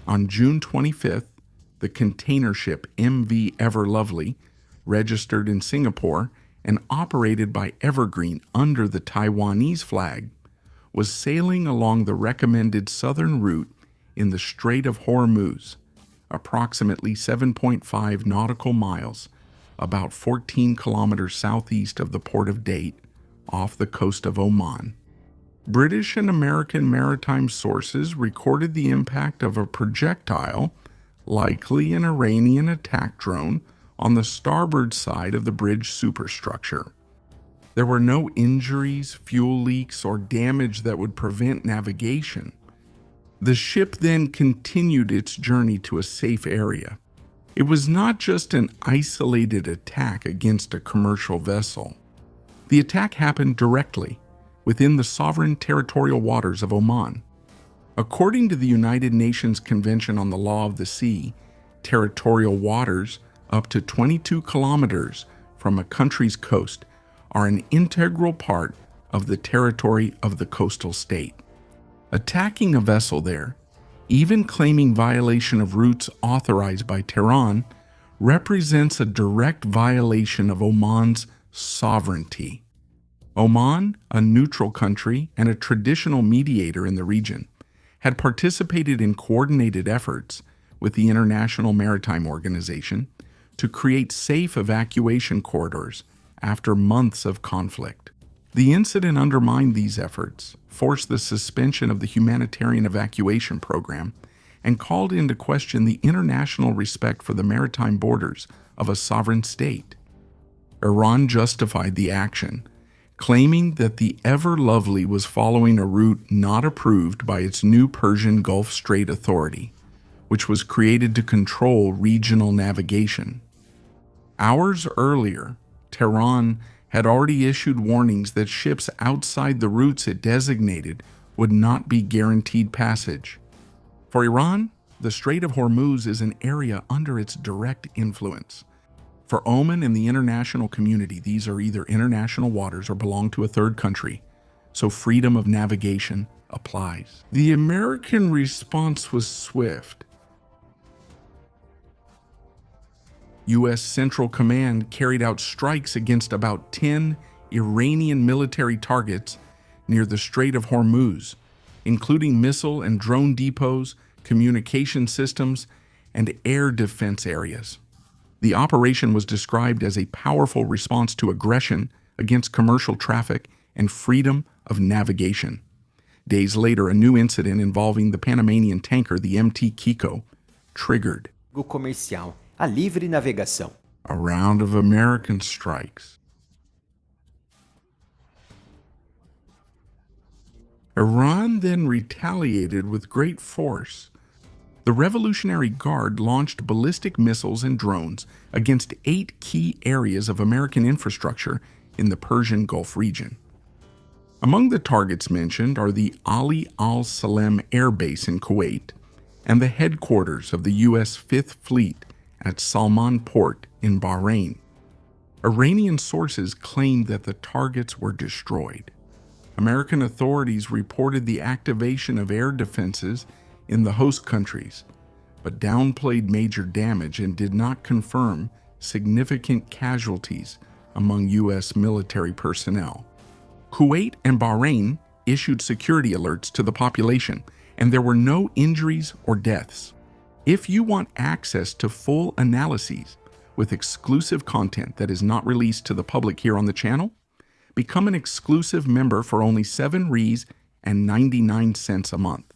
On June 25th, the container ship MV Everlovely, registered in Singapore and operated by Evergreen under the Taiwanese flag, was sailing along the recommended southern route in the Strait of Hormuz, approximately 7.5 nautical miles, about 14 kilometers southeast of the port of Date, off the coast of Oman. British and American maritime sources recorded the impact of a projectile, likely an Iranian attack drone, on the starboard side of the bridge superstructure. There were no injuries, fuel leaks, or damage that would prevent navigation. The ship then continued its journey to a safe area. It was not just an isolated attack against a commercial vessel. The attack happened directly within the sovereign territorial waters of Oman. According to the United Nations Convention on the Law of the Sea, territorial waters up to 22 kilometers from a country's coast are an integral part of the territory of the coastal state. Attacking a vessel there, even claiming violation of routes authorized by Tehran, represents a direct violation of Oman's sovereignty. Oman, a neutral country and a traditional mediator in the region, had participated in coordinated efforts with the International Maritime Organization to create safe evacuation corridors after months of conflict. The incident undermined these efforts, forced the suspension of the humanitarian evacuation program, and called into question the international respect for the maritime borders of a sovereign state. Iran justified the action, claiming that the Everlovely was following a route not approved by its new Persian Gulf Strait Authority, which was created to control regional navigation. Hours earlier, Tehran had already issued warnings that ships outside the routes it designated would not be guaranteed passage. For Iran, the Strait of Hormuz is an area under its direct influence. For Oman and the international community, these are either international waters or belong to a third country, so freedom of navigation applies. The American response was swift. U.S. Central Command carried out strikes against about 10 Iranian military targets near the Strait of Hormuz, including missile and drone depots, communication systems, and air defense areas. The operation was described as a powerful response to aggression against commercial traffic and freedom of navigation. Days later, a new incident involving the Panamanian tanker, the MT Kiko, triggered comercial, a livre navegação. a round of American strikes. Iran then retaliated with great force. The Revolutionary Guard launched ballistic missiles and drones against 8 key areas of American infrastructure in the Persian Gulf region. Among the targets mentioned are the Ali al-Salem Air Base in Kuwait and the headquarters of the U.S. Fifth Fleet at Salman Port in Bahrain. Iranian sources claimed that the targets were destroyed. American authorities reported the activation of air defenses in the host countries, but downplayed major damage and did not confirm significant casualties among U.S. military personnel. Kuwait and Bahrain issued security alerts to the population, and there were no injuries or deaths. If you want access to full analyses with exclusive content that is not released to the public here on the channel, become an exclusive member for only 7 Rs and 99 cents a month.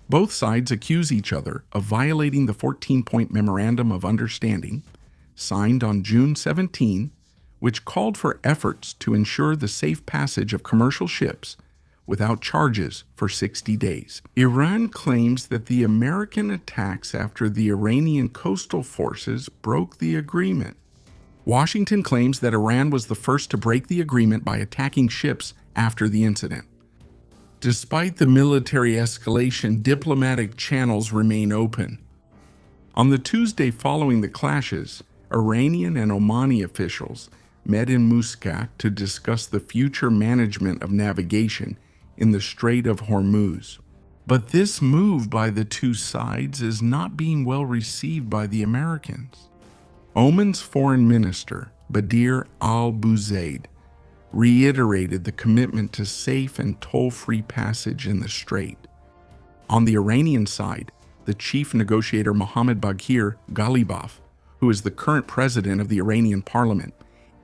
Both sides accuse each other of violating the 14-point Memorandum of Understanding, signed on June 17, which called for efforts to ensure the safe passage of commercial ships without charges for 60 days. Iran claims that the American attacks after the Iranian coastal forces broke the agreement. Washington claims that Iran was the first to break the agreement by attacking ships after the incident. Despite the military escalation, diplomatic channels remain open. On the Tuesday following the clashes, Iranian and Omani officials met in Muscat to discuss the future management of navigation in the Strait of Hormuz. But this move by the two sides is not being well received by the Americans. Oman's foreign minister, Badr al-Buzaid, reiterated the commitment to safe and toll-free passage in the strait. On the Iranian side, the chief negotiator Mohammad Baghir Ghalibaf, who is the current president of the Iranian parliament,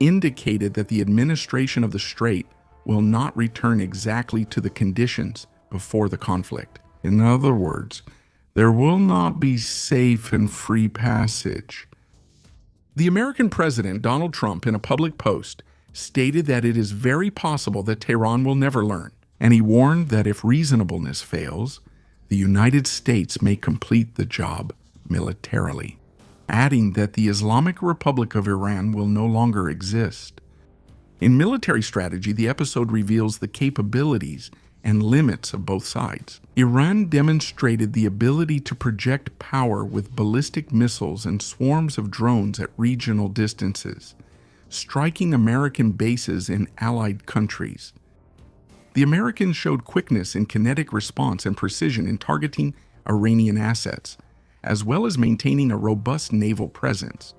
indicated that the administration of the strait will not return exactly to the conditions before the conflict. In other words, there will not be safe and free passage. The American president, Donald Trump, in a public post, stated that it is very possible that Tehran will never learn, and he warned that if reasonableness fails, the United States may complete the job militarily, adding that the Islamic Republic of Iran will no longer exist. In military strategy, the episode reveals the capabilities and limits of both sides. Iran demonstrated the ability to project power with ballistic missiles and swarms of drones at regional distances, striking American bases in allied countries. The Americans showed quickness in kinetic response and precision in targeting Iranian assets, as well as maintaining a robust naval presence.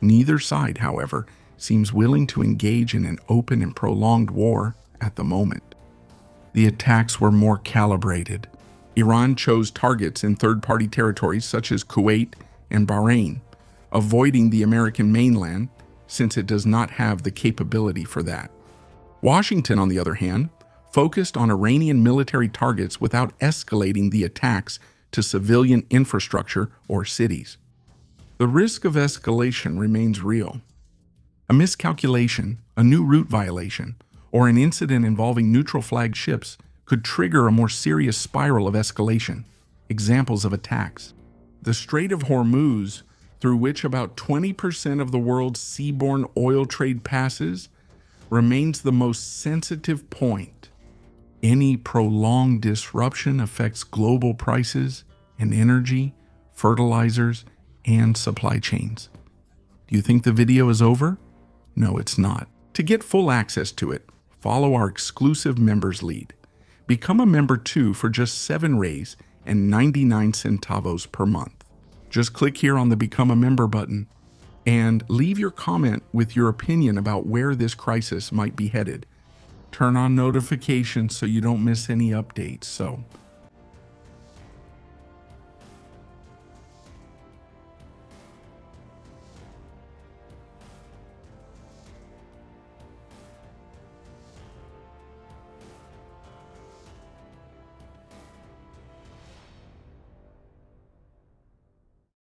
Neither side, however, seems willing to engage in an open and prolonged war at the moment. The attacks were more calibrated. Iran chose targets in third-party territories such as Kuwait and Bahrain, avoiding the American mainland since it does not have the capability for that. Washington, on the other hand, focused on Iranian military targets without escalating the attacks to civilian infrastructure or cities. The risk of escalation remains real. A miscalculation, a new route violation, or an incident involving neutral flag ships could trigger a more serious spiral of escalation. Examples of attacks: the Strait of Hormuz, through which about 20% of the world's seaborne oil trade passes, remains the most sensitive point. Any prolonged disruption affects global prices and energy, fertilizers, and supply chains. Do you think the video is over? No, it's not. To get full access to it, follow our exclusive members lead. Become a member too for just 7 rays and 99 centavos per month. Just click here on the Become a Member button and leave your comment with your opinion about where this crisis might be headed. Turn on notifications so you don't miss any updates. So